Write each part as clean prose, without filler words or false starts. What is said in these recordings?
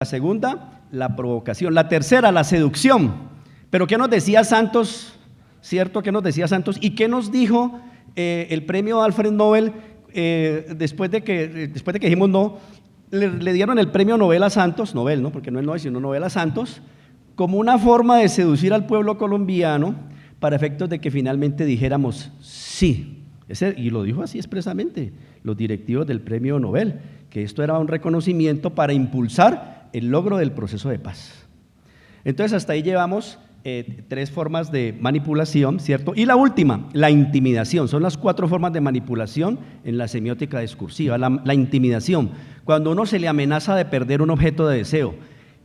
La segunda, la provocación. La tercera, la seducción. Pero ¿qué nos decía Santos? ¿Cierto? ¿Qué nos decía Santos? ¿Y qué nos dijo el premio Alfred Nobel después de que dijimos no? Le dieron el premio Nobel a Santos, Nobel, ¿no? Porque no es Nobel, sino Nobel a Santos, como una forma de seducir al pueblo colombiano para efectos de que finalmente dijéramos sí. Y lo dijo así expresamente, los directivos del premio Nobel, que esto era un reconocimiento para impulsar el logro del proceso de paz. Entonces, hasta ahí llevamos tres formas de manipulación, ¿cierto? Y la última, la intimidación. Son las 4 formas de manipulación en la semiótica discursiva. La intimidación, cuando uno se le amenaza de perder un objeto de deseo.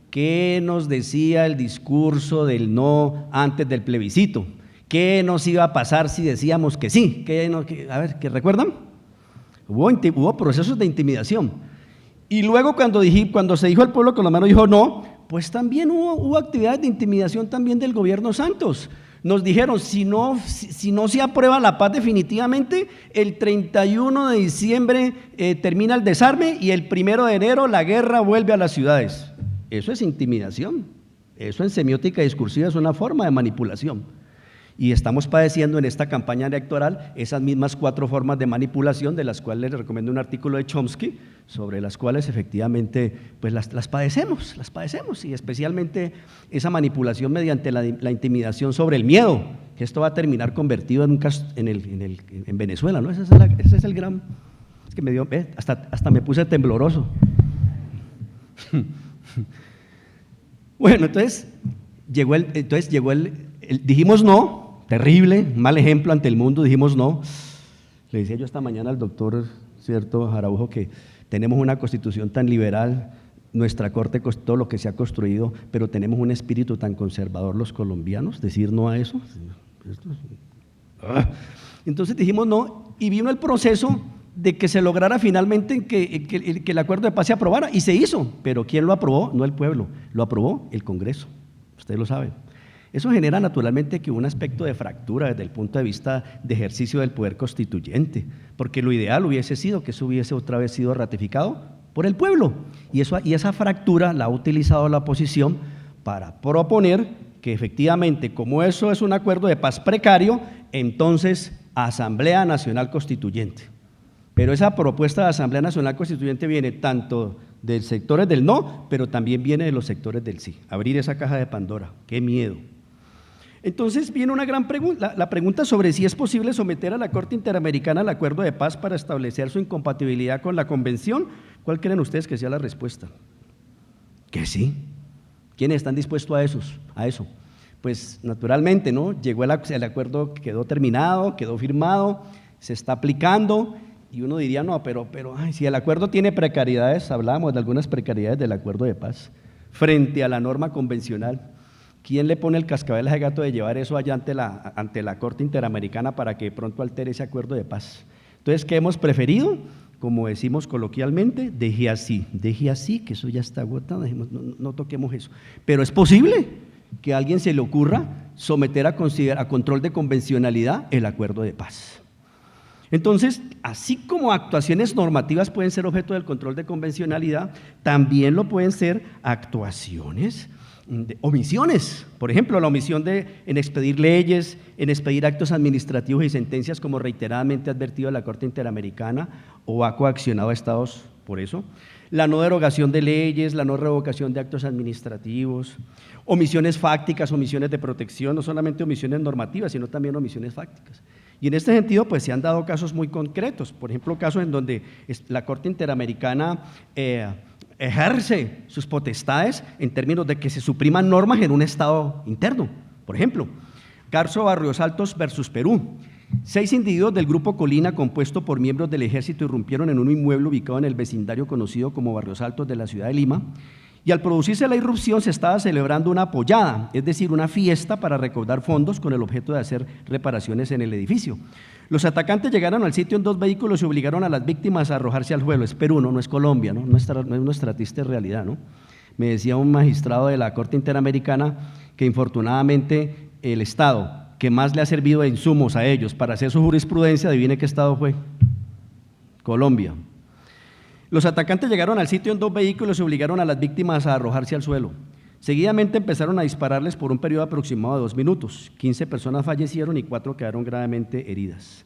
¿Qué nos decía el discurso del no antes del plebiscito? ¿Qué nos iba a pasar si decíamos que sí? A ver, ¿qué recuerdan? Hubo procesos de intimidación. Y luego cuando se dijo al pueblo colombiano dijo no, pues también hubo actividades de intimidación también del gobierno Santos. Nos dijeron, si no se aprueba la paz definitivamente, el 31 de diciembre termina el desarme y el 1 de enero la guerra vuelve a las ciudades. Eso es intimidación. Eso en semiótica discursiva es una forma de manipulación. Y estamos padeciendo en esta campaña electoral esas mismas 4 formas de manipulación, de las cuales les recomiendo un artículo de Chomsky, sobre las cuales efectivamente pues las padecemos, y especialmente esa manipulación mediante la intimidación sobre el miedo, que esto va a terminar convertido en Venezuela, ¿no? Ese es el gran, es que me dio, hasta me puse tembloroso. Bueno, entonces llegó dijimos no. Terrible, mal ejemplo ante el mundo, dijimos no. Le decía yo esta mañana al doctor, ¿cierto?, Araujo, que tenemos una constitución tan liberal, nuestra corte, todo lo que se ha construido, pero tenemos un espíritu tan conservador los colombianos, decir no a eso. Entonces dijimos no, y vino el proceso de que se lograra finalmente que el acuerdo de paz se aprobara, y se hizo, pero ¿quién lo aprobó? No el pueblo, lo aprobó el Congreso, ustedes lo saben. Eso genera naturalmente que un aspecto de fractura desde el punto de vista de ejercicio del poder constituyente, porque lo ideal hubiese sido que eso hubiese otra vez sido ratificado por el pueblo, y esa fractura la ha utilizado la oposición para proponer que efectivamente, como eso es un acuerdo de paz precario, entonces Asamblea Nacional Constituyente. Pero esa propuesta de Asamblea Nacional Constituyente viene tanto de sectores del no, pero también viene de los sectores del sí. Abrir esa caja de Pandora, qué miedo. Entonces viene una gran pregunta, la pregunta sobre si es posible someter a la Corte Interamericana al acuerdo de paz para establecer su incompatibilidad con la Convención. ¿Cuál creen ustedes que sea la respuesta? Que sí. ¿Quiénes están dispuestos a eso? Pues naturalmente, ¿no? Llegó el acuerdo, quedó terminado, quedó firmado, se está aplicando, y uno diría, no, pero si el acuerdo tiene precariedades, hablábamos de algunas precariedades del acuerdo de paz, frente a la norma convencional. ¿Quién le pone el cascabel a ese gato de llevar eso allá ante la Corte Interamericana para que de pronto altere ese acuerdo de paz? Entonces, ¿qué hemos preferido? Como decimos coloquialmente, deje así, que eso ya está agotado, dijimos, no toquemos eso. Pero es posible que a alguien se le ocurra someter a control de convencionalidad el acuerdo de paz. Entonces, así como actuaciones normativas pueden ser objeto del control de convencionalidad, también lo pueden ser actuaciones omisiones, por ejemplo, la omisión en expedir leyes, en expedir actos administrativos y sentencias como reiteradamente ha advertido la Corte Interamericana o ha coaccionado a estados por eso, la no derogación de leyes, la no revocación de actos administrativos, omisiones fácticas, omisiones de protección, no solamente omisiones normativas, sino también omisiones fácticas. Y en este sentido, pues se han dado casos muy concretos, por ejemplo, casos en donde la Corte Interamericana ejerce sus potestades en términos de que se supriman normas en un estado interno. Por ejemplo, caso Barrios Altos versus Perú. 6 individuos del grupo Colina, compuesto por miembros del ejército, irrumpieron en un inmueble ubicado en el vecindario conocido como Barrios Altos de la ciudad de Lima, y al producirse la irrupción se estaba celebrando una pollada, es decir, una fiesta para recaudar fondos con el objeto de hacer reparaciones en el edificio. Los atacantes llegaron al sitio en 2 vehículos y obligaron a las víctimas a arrojarse al suelo. Es Perú, no es Colombia, no es nuestra triste realidad, ¿no? Me decía un magistrado de la Corte Interamericana que infortunadamente el Estado que más le ha servido de insumos a ellos para hacer su jurisprudencia, adivine qué Estado fue, Colombia. Los atacantes llegaron al sitio en 2 vehículos y obligaron a las víctimas a arrojarse al suelo. Seguidamente empezaron a dispararles por un periodo aproximado de 2 minutos. 15 personas fallecieron y 4 quedaron gravemente heridas.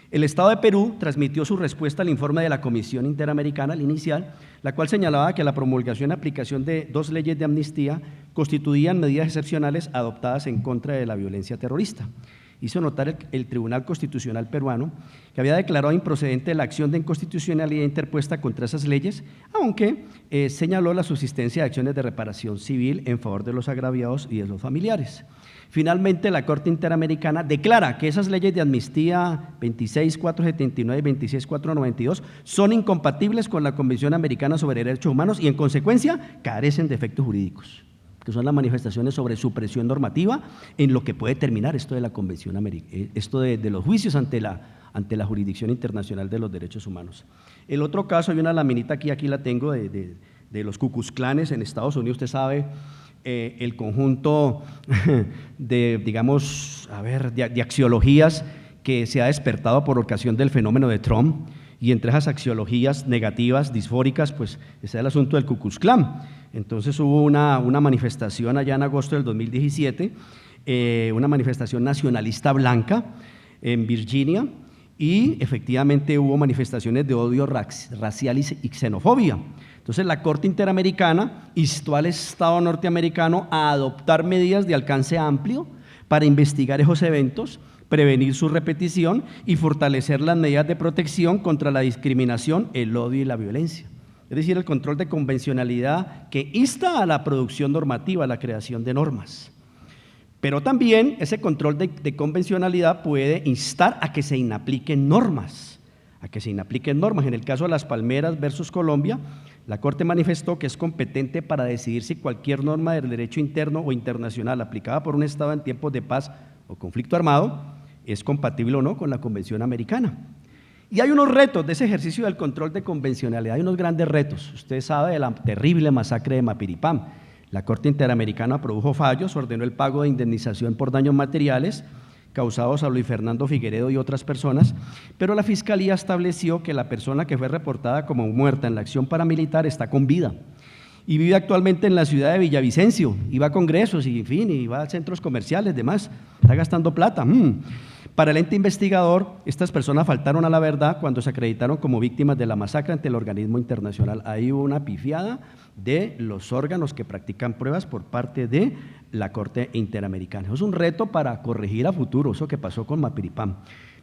El Estado de Perú transmitió su respuesta al informe de la Comisión Interamericana, el inicial, la cual señalaba que la promulgación y aplicación de 2 leyes de amnistía constituían medidas excepcionales adoptadas en contra de la violencia terrorista. Hizo notar el Tribunal Constitucional peruano que había declarado improcedente la acción de inconstitucionalidad interpuesta contra esas leyes, aunque señaló la subsistencia de acciones de reparación civil en favor de los agraviados y de los familiares. Finalmente, la Corte Interamericana declara que esas leyes de amnistía 26.479 y 26.492 son incompatibles con la Convención Americana sobre Derechos Humanos y, en consecuencia, carecen de efectos jurídicos, que son las manifestaciones sobre supresión normativa en lo que puede terminar esto de la Convención Americana, esto de los juicios ante la Jurisdicción Internacional de los Derechos Humanos. El otro caso, hay una laminita aquí la tengo, de los Ku Klux Klanes en Estados Unidos. Usted sabe el conjunto de, digamos, de axiologías que se ha despertado por ocasión del fenómeno de Trump, y entre esas axiologías negativas, disfóricas, pues está el asunto del Ku Klux Klan. Entonces hubo una manifestación allá en agosto del 2017, una manifestación nacionalista blanca en Virginia, y efectivamente hubo manifestaciones de odio racial y xenofobia. Entonces la Corte Interamericana instó al Estado norteamericano a adoptar medidas de alcance amplio para investigar esos eventos, prevenir su repetición y fortalecer las medidas de protección contra la discriminación, el odio y la violencia. Es decir, el control de convencionalidad que insta a la producción normativa, a la creación de normas. Pero también ese control de convencionalidad puede instar a que se inapliquen normas, En el caso de Las Palmeras versus Colombia, la Corte manifestó que es competente para decidir si cualquier norma del derecho interno o internacional aplicada por un Estado en tiempos de paz o conflicto armado es compatible o no con la Convención Americana. Y hay unos retos de ese ejercicio del control de convencionalidad, hay unos grandes retos. Usted sabe de la terrible masacre de Mapiripán. La Corte Interamericana produjo fallos, ordenó el pago de indemnización por daños materiales causados a Luis Fernando Figueredo y otras personas, pero la Fiscalía estableció que la persona que fue reportada como muerta en la acción paramilitar está con vida y vive actualmente en la ciudad de Villavicencio, y va a congresos y, en fin, y va a centros comerciales, demás, está gastando plata. Para el ente investigador, estas personas faltaron a la verdad cuando se acreditaron como víctimas de la masacre ante el organismo internacional. Ahí hubo una pifiada de los órganos que practican pruebas por parte de la Corte Interamericana. Eso es un reto para corregir a futuro, eso que pasó con Mapiripán.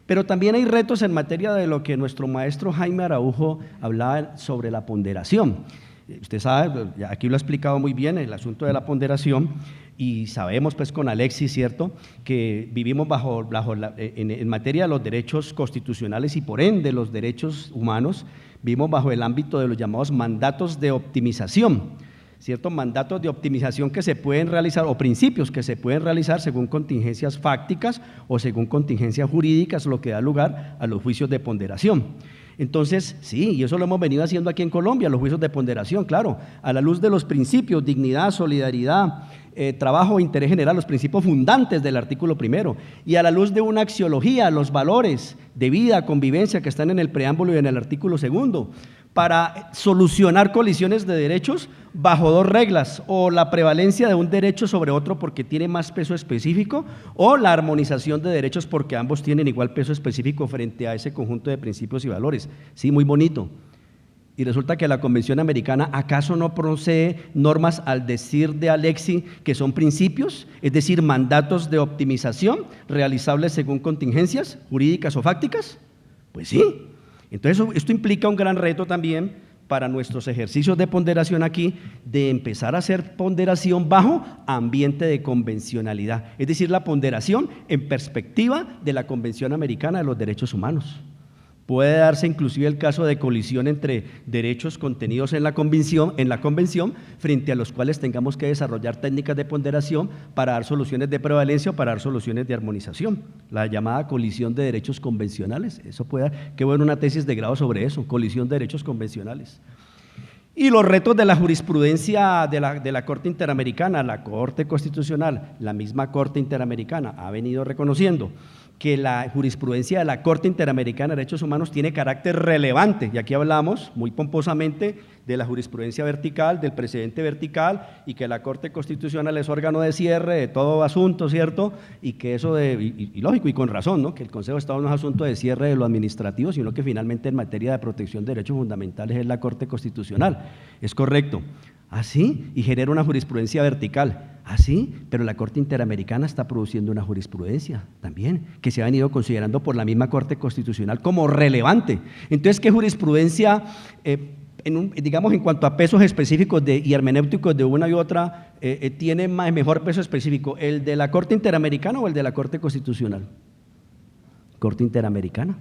Pero también hay retos en materia de lo que nuestro maestro Jaime Araujo hablaba sobre la ponderación. Usted sabe, aquí lo ha explicado muy bien, el asunto de la ponderación, y sabemos pues con Alexis, ¿cierto?, que vivimos en materia de los derechos constitucionales y por ende los derechos humanos, vivimos bajo el ámbito de los llamados mandatos de optimización, ¿cierto?, mandatos de optimización que se pueden realizar, o principios que se pueden realizar según contingencias fácticas o según contingencias jurídicas, lo que da lugar a los juicios de ponderación. Entonces, sí, y eso lo hemos venido haciendo aquí en Colombia, los juicios de ponderación, claro, a la luz de los principios, dignidad, solidaridad, trabajo, interés general, los principios fundantes del artículo primero, y a la luz de una axiología, los valores de vida, convivencia que están en el preámbulo y en el artículo segundo, para solucionar colisiones de derechos bajo 2 reglas, o la prevalencia de un derecho sobre otro porque tiene más peso específico, o la armonización de derechos porque ambos tienen igual peso específico frente a ese conjunto de principios y valores. Sí, muy bonito. Y resulta que la Convención Americana, ¿acaso no procede normas al decir de Alexis que son principios, es decir, mandatos de optimización realizables según contingencias jurídicas o fácticas? Pues sí. Entonces esto implica un gran reto también para nuestros ejercicios de ponderación aquí, de empezar a hacer ponderación bajo ambiente de convencionalidad, es decir, la ponderación en perspectiva de la Convención Americana de los Derechos Humanos. Puede darse inclusive el caso de colisión entre derechos contenidos en la convención frente a los cuales tengamos que desarrollar técnicas de ponderación para dar soluciones de prevalencia o para dar soluciones de armonización, la llamada colisión de derechos convencionales. Eso puede, qué bueno una tesis de grado sobre eso, colisión de derechos convencionales. Y los retos de la jurisprudencia de la Corte Interamericana, la Corte Constitucional, la misma Corte Interamericana ha venido reconociendo que la jurisprudencia de la Corte Interamericana de Derechos Humanos tiene carácter relevante, y aquí hablamos muy pomposamente de la jurisprudencia vertical, del precedente vertical, y que la Corte Constitucional es órgano de cierre de todo asunto, ¿cierto? Y que eso, y lógico y con razón, ¿no? Que el Consejo de Estado no es asunto de cierre de lo administrativo, sino que finalmente en materia de protección de derechos fundamentales es la Corte Constitucional. Es correcto. Así, y genera una jurisprudencia vertical. Así, pero la Corte Interamericana está produciendo una jurisprudencia también, que se ha venido considerando por la misma Corte Constitucional como relevante. Entonces, ¿qué jurisprudencia, digamos, en cuanto a pesos específicos y hermenéuticos de una y otra, tiene mejor peso específico, el de la Corte Interamericana o el de la Corte Constitucional? Corte Interamericana.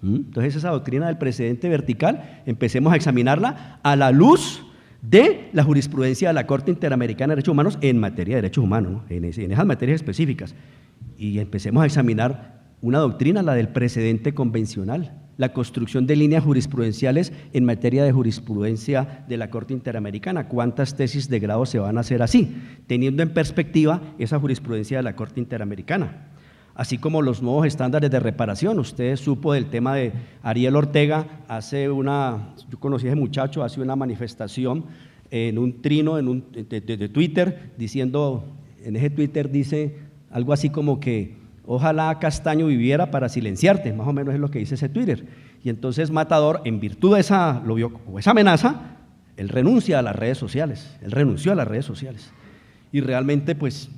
Entonces, esa doctrina del precedente vertical, empecemos a examinarla a la luz de la jurisprudencia de la Corte Interamericana de Derechos Humanos en materia de derechos humanos, ¿no? en esas materias específicas. Y empecemos a examinar una doctrina, la del precedente convencional, la construcción de líneas jurisprudenciales en materia de jurisprudencia de la Corte Interamericana. ¿Cuántas tesis de grado se van a hacer así? Teniendo en perspectiva esa jurisprudencia de la Corte Interamericana. Así como los nuevos estándares de reparación. Usted supo del tema de Ariel Ortega, yo conocí a ese muchacho, hace una manifestación en un trino de Twitter, diciendo, en ese Twitter dice algo así como que ojalá Castaño viviera para silenciarte, más o menos es lo que dice ese Twitter. Y entonces Matador, en virtud de esa amenaza, él renuncia a las redes sociales, él renunció a las redes sociales. Y realmente, pues,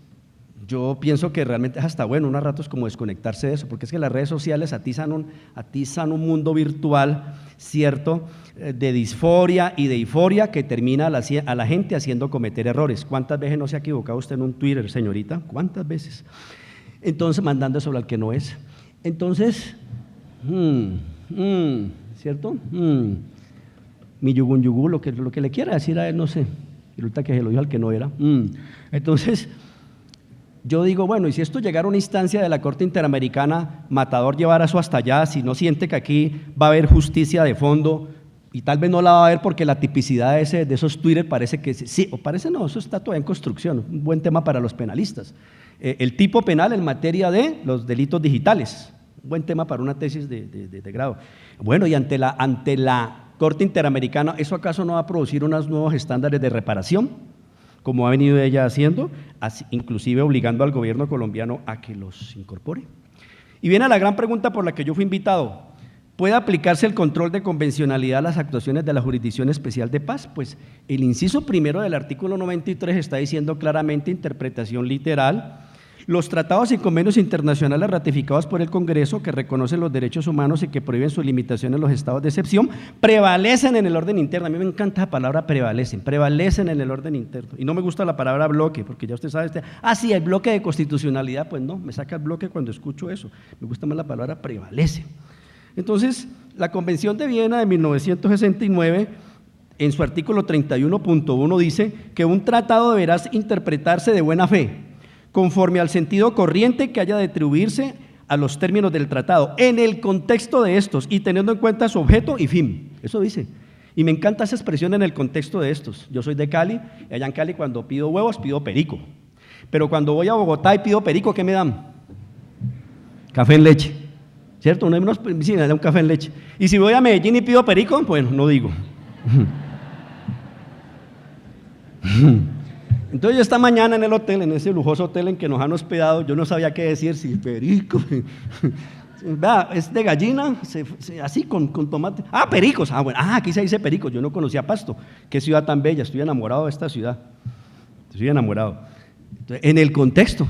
yo pienso que realmente es hasta bueno, unos ratos como desconectarse de eso, porque es que las redes sociales atizan un mundo virtual, ¿cierto?, de disforia y de euforia que termina a la gente haciendo cometer errores. ¿Cuántas veces no se ha equivocado usted en un Twitter, señorita? ¿Cuántas veces? Entonces, mandando sobre al que no es. Entonces, ¿cierto? Mi yugun, lo que le quiera decir a él, no sé. Y resulta que se lo dijo al que no era. Entonces, yo digo, bueno, y si esto llegara a una instancia de la Corte Interamericana, Matador llevara eso hasta allá, si no siente que aquí va a haber justicia de fondo, y tal vez no la va a haber porque la tipicidad de esos Twitter parece que sí, o parece no, eso está todavía en construcción, un buen tema para los penalistas. El tipo penal en materia de los delitos digitales, un buen tema para una tesis de grado. Bueno, y ante la Corte Interamericana, ¿eso acaso no va a producir unos nuevos estándares de reparación? Como ha venido ella haciendo, inclusive obligando al gobierno colombiano a que los incorpore. Y viene la gran pregunta por la que yo fui invitado: ¿puede aplicarse el control de convencionalidad a las actuaciones de la Jurisdicción Especial de Paz? Pues el inciso primero del artículo 93 está diciendo claramente, interpretación literal: los tratados y convenios internacionales ratificados por el Congreso que reconocen los derechos humanos y que prohíben su limitación en los estados de excepción prevalecen en el orden interno. A mí me encanta la palabra prevalecen en el orden interno. Y no me gusta la palabra bloque, porque ya usted sabe, sí, el bloque de constitucionalidad, pues no, me saca el bloque cuando escucho eso. Me gusta más la palabra prevalece. Entonces, la Convención de Viena de 1969, en su artículo 31.1 dice que un tratado deberá interpretarse de buena fe, conforme al sentido corriente que haya de atribuirse a los términos del tratado, en el contexto de estos y teniendo en cuenta su objeto y fin. Eso dice. Y me encanta esa expresión, en el contexto de estos. Yo soy de Cali, y allá en Cali cuando pido huevos, pido perico. Pero cuando voy a Bogotá y pido perico, ¿qué me dan? Café en leche, ¿cierto? Uno sí, me da un café en leche. Y si voy a Medellín y pido perico, bueno, no digo. Entonces yo esta mañana en el hotel, en ese lujoso hotel en que nos han hospedado, yo no sabía qué decir, si perico, es de gallina, así con tomate, pericos, bueno, aquí se dice pericos, yo no conocía Pasto, qué ciudad tan bella, estoy enamorado de esta ciudad, estoy enamorado. Entonces, en el contexto,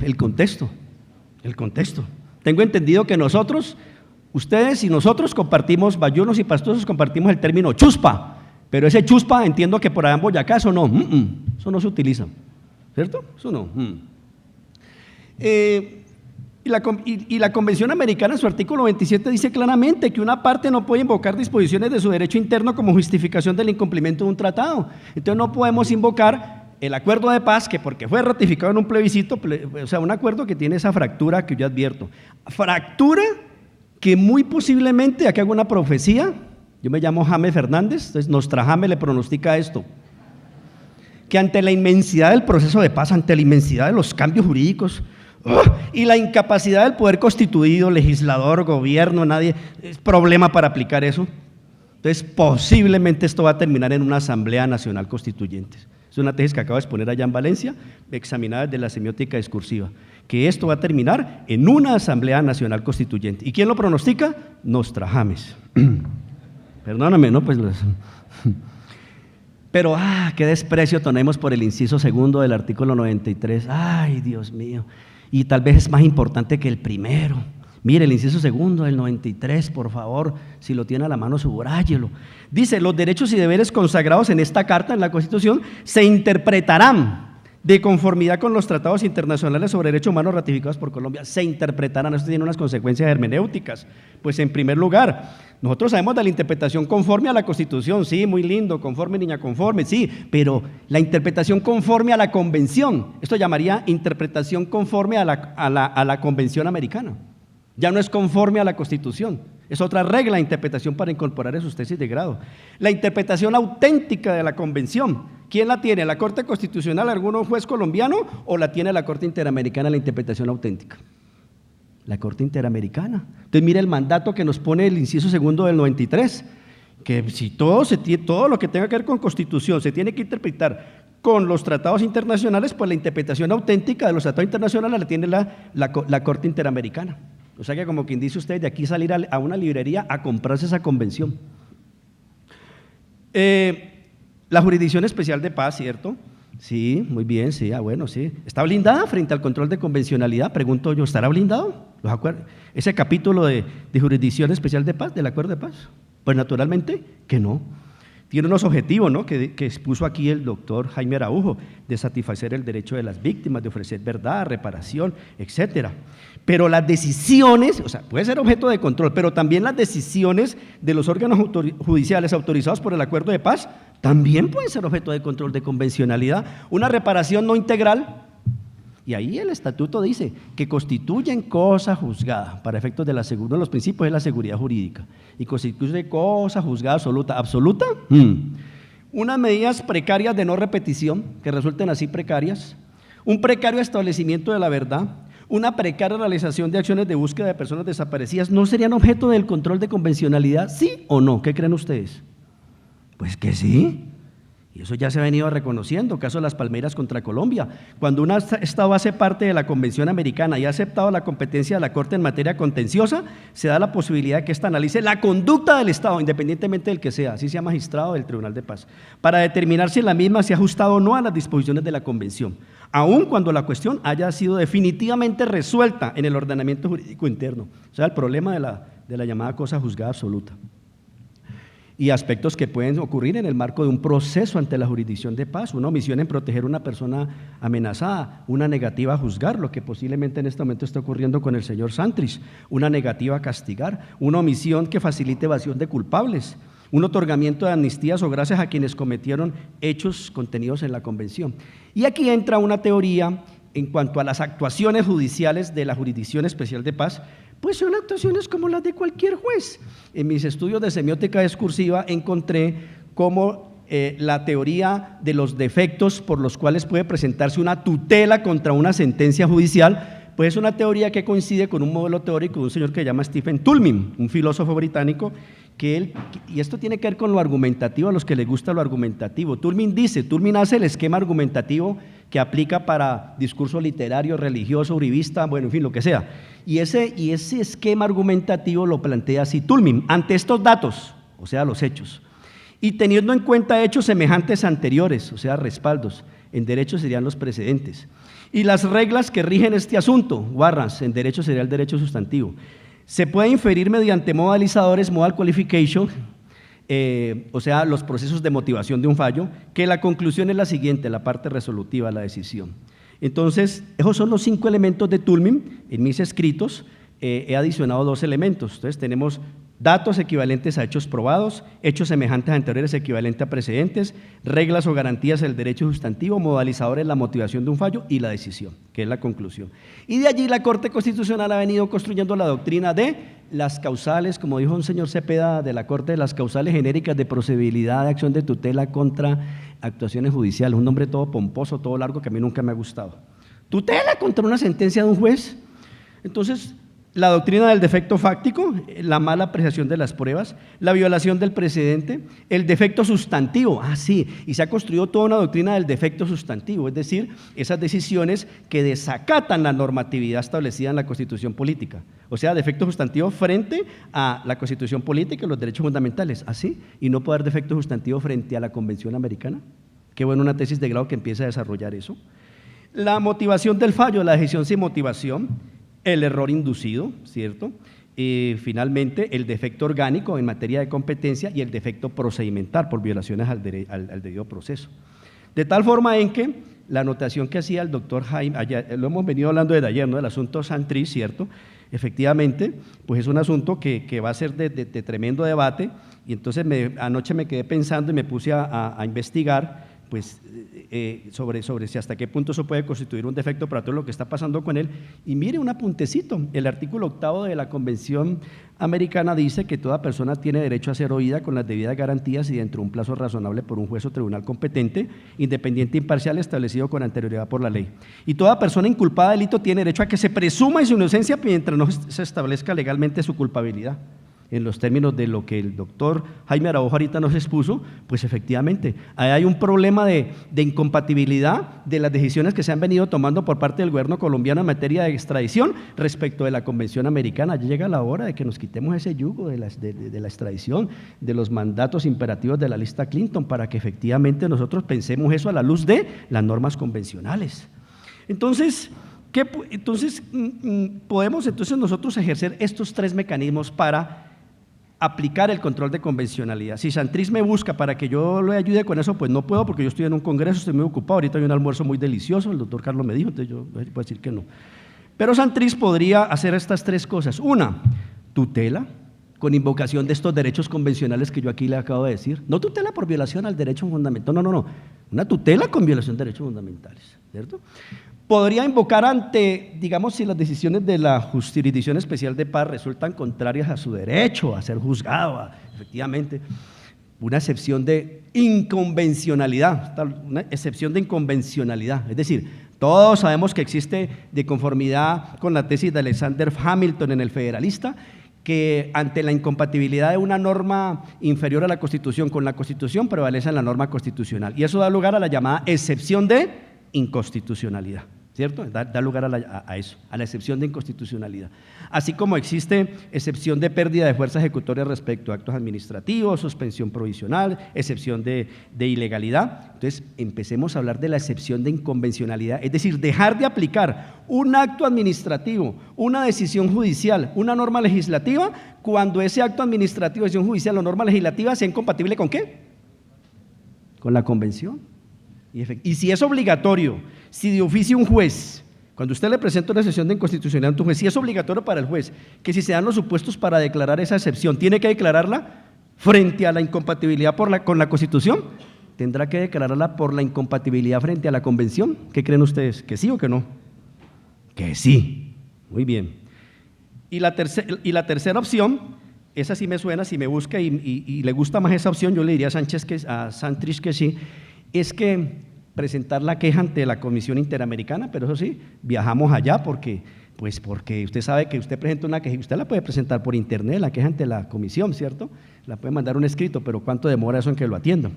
tengo entendido que nosotros, ustedes y nosotros compartimos, bayunos y pastosos compartimos el término chuspa, pero ese chuspa entiendo que por allá en Boyacá eso no se utiliza. ¿Cierto? Eso no. Y la Convención Americana en su artículo 27 dice claramente que una parte no puede invocar disposiciones de su derecho interno como justificación del incumplimiento de un tratado. Entonces no podemos invocar el acuerdo de paz, que porque fue ratificado en un plebiscito, o sea, un acuerdo que tiene esa fractura que yo advierto. Fractura que muy posiblemente, aquí hago una profecía, yo me llamo James Fernández, entonces Nostrajame le pronostica esto: que ante la inmensidad del proceso de paz, ante la inmensidad de los cambios jurídicos, Y la incapacidad del poder constituido, legislador, gobierno, nadie, es problema para aplicar eso. Entonces, posiblemente esto va a terminar en una Asamblea Nacional Constituyente. Es una tesis que acabo de exponer allá en Valencia, examinada desde la semiótica discursiva, que esto va a terminar en una Asamblea Nacional Constituyente. ¿Y quién lo pronostica? Nostradamus. Perdóname, ¿no? Pues pero, qué desprecio tenemos por el inciso segundo del artículo 93. Ay, Dios mío. Y tal vez es más importante que el primero. Mire, el inciso segundo del 93, por favor, si lo tiene a la mano, subráyelo. Dice, los derechos y deberes consagrados en esta carta, en la Constitución, se interpretarán de conformidad con los tratados internacionales sobre derechos humanos ratificados por Colombia. Se interpretarán, esto tiene unas consecuencias hermenéuticas. Pues en primer lugar, nosotros sabemos de la interpretación conforme a la Constitución, sí, muy lindo, conforme niña, conforme, sí, pero la interpretación conforme a la Convención, esto llamaría interpretación conforme a la Convención Americana. Ya no es conforme a la Constitución, es otra regla de interpretación para incorporar en sus tesis de grado. La interpretación auténtica de la Convención, ¿quién la tiene? ¿La Corte Constitucional, algún juez colombiano, o la tiene la Corte Interamericana, la interpretación auténtica? La Corte Interamericana. Entonces mire el mandato que nos pone el inciso segundo del 93, que si todo lo que tenga que ver con Constitución se tiene que interpretar con los tratados internacionales, pues la interpretación auténtica de los tratados internacionales la tiene la Corte Interamericana. O sea que, como quien dice usted, de aquí salir a una librería a comprarse esa convención. La Jurisdicción Especial de Paz, ¿cierto? Sí, muy bien, sí, bueno, sí. ¿Está blindada frente al control de convencionalidad? Pregunto yo, ¿estará blindado? ¿Los acuerdos? Ese capítulo de Jurisdicción Especial de Paz, del Acuerdo de Paz. Pues naturalmente que no. Tiene unos objetivos, ¿no?, que expuso aquí el doctor Jaime Araujo, de satisfacer el derecho de las víctimas, de ofrecer verdad, reparación, etcétera. Pero las decisiones, o sea, puede ser objeto de control, pero también las decisiones de los órganos judiciales autorizados por el Acuerdo de Paz también pueden ser objeto de control de convencionalidad. Una reparación no integral, y ahí el estatuto dice que constituyen cosa juzgada, para efectos de uno de los principios es la seguridad jurídica, y constituye cosa juzgada absoluta. ¿Absoluta? Unas medidas precarias de no repetición, que resulten así precarias, un precario establecimiento de la verdad, una precaria realización de acciones de búsqueda de personas desaparecidas, ¿no serían objeto del control de convencionalidad? ¿Sí o no? ¿Qué creen ustedes? Pues que sí. Y eso ya se ha venido reconociendo, caso de las Palmeiras contra Colombia. Cuando un Estado hace parte de la Convención Americana y ha aceptado la competencia de la Corte en materia contenciosa, se da la posibilidad de que ésta analice la conducta del Estado, independientemente del que sea, así sea magistrado del Tribunal de Paz, para determinar si la misma se ha ajustado o no a las disposiciones de la Convención, aun cuando la cuestión haya sido definitivamente resuelta en el ordenamiento jurídico interno. O sea, el problema de la llamada cosa juzgada absoluta. Y aspectos que pueden ocurrir en el marco de un proceso ante la jurisdicción de paz, una omisión en proteger a una persona amenazada, una negativa a juzgar, lo que posiblemente en este momento está ocurriendo con el señor Santrich, una negativa a castigar, una omisión que facilite evasión de culpables, un otorgamiento de amnistías o gracias a quienes cometieron hechos contenidos en la Convención. Y aquí entra una teoría en cuanto a las actuaciones judiciales de la Jurisdicción Especial de Paz, pues son actuaciones como las de cualquier juez. En mis estudios de semiótica discursiva encontré cómo la teoría de los defectos por los cuales puede presentarse una tutela contra una sentencia judicial, pues es una teoría que coincide con un modelo teórico de un señor que se llama Stephen Toulmin, un filósofo británico, y esto tiene que ver con lo argumentativo, a los que les gusta lo argumentativo. Toulmin hace el esquema argumentativo que aplica para discurso literario, religioso, uribista, bueno, en fin, lo que sea. Y ese esquema argumentativo lo plantea así Toulmin: ante estos datos, o sea, los hechos, y teniendo en cuenta hechos semejantes anteriores, o sea, respaldos, en derecho serían los precedentes, y las reglas que rigen este asunto, warrants, en derecho sería el derecho sustantivo, se puede inferir mediante modalizadores, modal qualification, o sea, los procesos de motivación de un fallo, que la conclusión es la siguiente, la parte resolutiva, la decisión. Entonces, esos son los 5 elementos de Toulmin. En mis escritos he adicionado 2 elementos. Entonces, tenemos datos equivalentes a hechos probados, hechos semejantes a anteriores equivalentes a precedentes, reglas o garantías del derecho sustantivo, modalizadores, la motivación de un fallo y la decisión, que es la conclusión. Y de allí la Corte Constitucional ha venido construyendo la doctrina de las causales, como dijo un señor Cepeda de la Corte, las causales genéricas de procedibilidad de acción de tutela contra actuaciones judiciales, un nombre todo pomposo, todo largo, que a mí nunca me ha gustado. tutela contra una sentencia de un juez. Entonces, la doctrina del defecto fáctico, la mala apreciación de las pruebas, la violación del precedente, el defecto sustantivo, sí, y se ha construido toda una doctrina del defecto sustantivo, es decir, esas decisiones que desacatan la normatividad establecida en la Constitución política, o sea, defecto sustantivo frente a la Constitución política y los derechos fundamentales, así, y no puede haber defecto sustantivo frente a la Convención Americana. Qué bueno una tesis de grado que empieza a desarrollar eso. La motivación del fallo, la decisión sin motivación, el error inducido, ¿cierto? Finalmente, el defecto orgánico en materia de competencia y el defecto procedimental por violaciones al debido proceso. De tal forma en que la anotación que hacía el doctor Jaime, lo hemos venido hablando desde ayer, ¿no? El asunto Santrich, ¿cierto? Efectivamente, pues es un asunto que va a ser de tremendo debate, y entonces anoche me quedé pensando y me puse a investigar, pues sobre si hasta qué punto eso puede constituir un defecto para todo lo que está pasando con él. Y mire un apuntecito, el artículo 8 de la Convención Americana dice que toda persona tiene derecho a ser oída con las debidas garantías y dentro de un plazo razonable por un juez o tribunal competente, independiente e imparcial establecido con anterioridad por la ley. Y toda persona inculpada de delito tiene derecho a que se presuma su inocencia mientras no se establezca legalmente su culpabilidad. En los términos de lo que el doctor Jaime Araujo ahorita nos expuso, pues efectivamente, ahí hay un problema de incompatibilidad de las decisiones que se han venido tomando por parte del gobierno colombiano en materia de extradición respecto de la Convención Americana. Ya llega la hora de que nos quitemos ese yugo de la extradición, de los mandatos imperativos de la lista Clinton, para que efectivamente nosotros pensemos eso a la luz de las normas convencionales. Entonces, podemos nosotros ejercer estos tres mecanismos para aplicar el control de convencionalidad. Si Santrich me busca para que yo le ayude con eso, pues no puedo porque yo estoy en un congreso, estoy muy ocupado, ahorita hay un almuerzo muy delicioso, el doctor Carlos me dijo, entonces yo puedo decir que no. Pero Santrich podría hacer estas tres cosas. Una, tutela, con invocación de estos derechos convencionales que yo aquí le acabo de decir. No tutela por violación al derecho fundamental, no. Una tutela con violación de derechos fundamentales, ¿cierto? Podría invocar ante, digamos, si las decisiones de la Jurisdicción Especial de Paz resultan contrarias a su derecho a ser juzgado, efectivamente, una excepción de inconvencionalidad, es decir, todos sabemos que existe de conformidad con la tesis de Alexander Hamilton en el Federalista, que ante la incompatibilidad de una norma inferior a la Constitución con la Constitución prevalece la norma constitucional, y eso da lugar a la llamada excepción de inconstitucionalidad, ¿cierto? Da lugar a eso, a la excepción de inconstitucionalidad. Así como existe excepción de pérdida de fuerza ejecutoria respecto a actos administrativos, suspensión provisional, excepción de ilegalidad. Entonces, empecemos a hablar de la excepción de inconvencionalidad, es decir, dejar de aplicar un acto administrativo, una decisión judicial, una norma legislativa, cuando ese acto administrativo, decisión judicial o norma legislativa sea incompatible ¿con qué? Con la convención. Y si es obligatorio, si de oficio un juez, cuando usted le presenta una excepción de inconstitucionalidad a un juez, si es obligatorio para el juez que si se dan los supuestos para declarar esa excepción, tiene que declararla frente a la incompatibilidad con la Constitución, tendrá que declararla por la incompatibilidad frente a la Convención. ¿Qué creen ustedes? ¿Que sí o que no? Que sí. Muy bien. Y la tercera opción, esa sí me suena, si me busca y le gusta más esa opción, yo le diría a Santrich que sí, es que presentar la queja ante la Comisión Interamericana, pero eso sí, viajamos allá porque usted sabe que usted presenta una queja, usted la puede presentar por internet, la queja ante la comisión, ¿cierto? La puede mandar un escrito, pero ¿cuánto demora eso en que lo atiendan?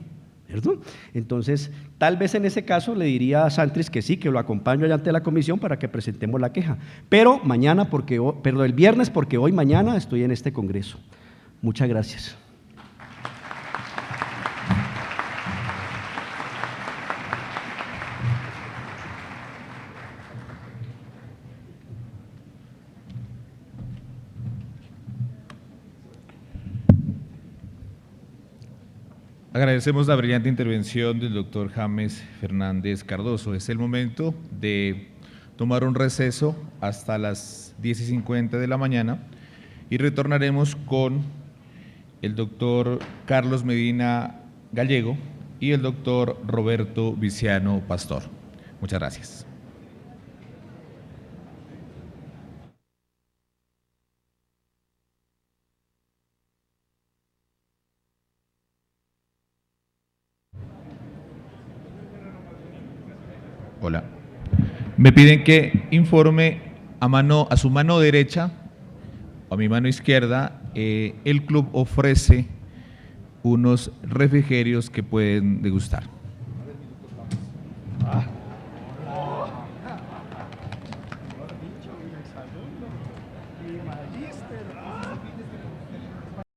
¿Cierto? Entonces, tal vez en ese caso le diría a Santrich que sí, que lo acompaño allá ante la comisión para que presentemos la queja, pero el viernes, porque hoy, mañana estoy en este congreso. Muchas gracias. Agradecemos la brillante intervención del doctor James Fernández Cardoso. Es el momento de tomar un receso hasta las 10:50 de la mañana y retornaremos con el doctor Carlos Medina Gallego y el doctor Roberto Viciano Pastor. Muchas gracias. Hola. Me piden que informe a su mano derecha o a mi mano izquierda, el club ofrece unos refrigerios que pueden degustar.